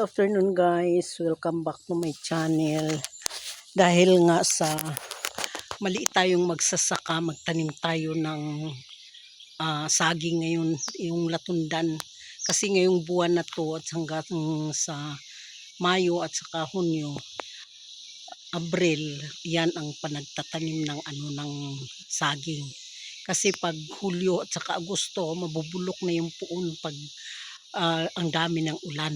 afternoon guys, welcome back to my channel. Dahil nga sa mali tayong magsasaka, magtanim tayo ng saging ngayon, yung latundan. Kasi ngayong buwan na to at hanggang sa Mayo at saka Hunyo, Abril, yan ang panagtatanim ng ng saging. Kasi pag Hulyo at saka Agosto, mabubulok na yung puon pag ang dami ng ulan.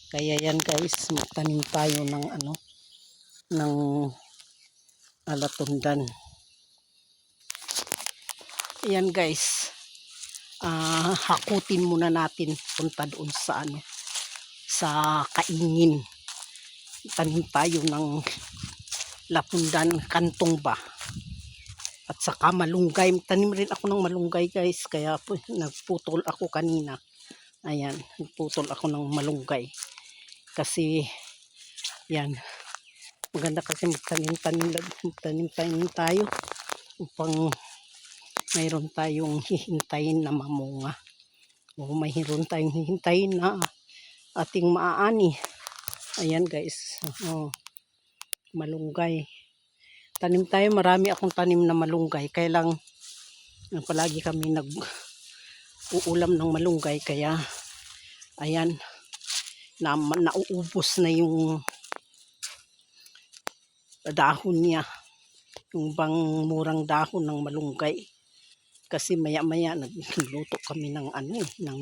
Kaya yan guys, magtanim tayo ng ng latundan. Yan guys, hakutin muna natin punta doon sa sa kaingin. Tanim tayo ng latundan, kantong ba. At saka malunggay. Tanim rin ako ng malunggay guys, kaya po nagputol ako kanina. Ayan, nagputol ako ng malunggay. Kasi yan, maganda kasi magtanim tayo upang mayroon tayong hihintayin na mamunga. O mayroon tayong hihintayin na ating maaani. Ayan guys, malunggay. Tanim tayo, marami akong tanim na malunggay. Kaya lang palagi kami nag-uulam ng malunggay. Kaya ayan, nauubos na yung dahon niya, yung bang murang dahon ng malunggay. Kasi maya-maya nagluto kami ng ng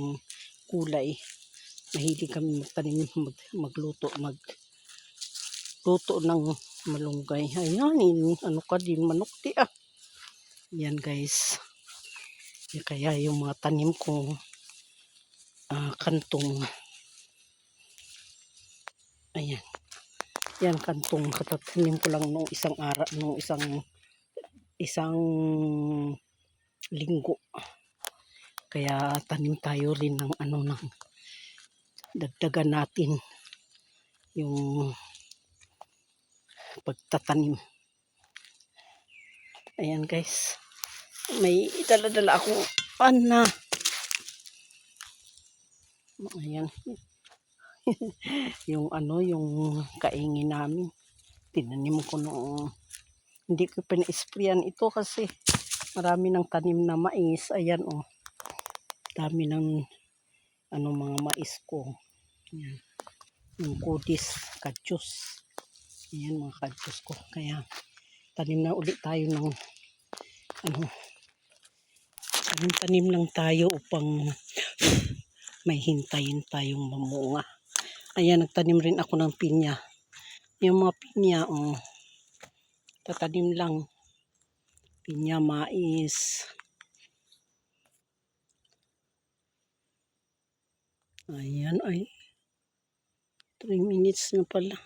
kulay. Mahilig kami magtanim, magluto ng malunggay. Ayan, manok di ah. Yan guys. Kaya yung mga tanim kong kantong, ayan. Yan kantong, katatanim ko lang nung isang linggo. Kaya tanim tayo rin ng ng dagdagan natin yung pagtatanim. Ayan guys, may dala-dala akong ayan. yung yung kaingin namin, tinanim ko noong hindi ko pina-sprayan ito kasi marami ng tanim na mais. Ayan dami ng mga mais ko. Ayan, yung kudis, kadyos. Ayan mga kadyos ko. Kaya tanim na ulit tayo ng tanim lang tayo upang may hintayin tayong mamunga. Ayan, nagtanim rin ako ng pinya. Yung mga pinya, tatanim lang. Pinya, mais. Ayan, 3 minutes na pala.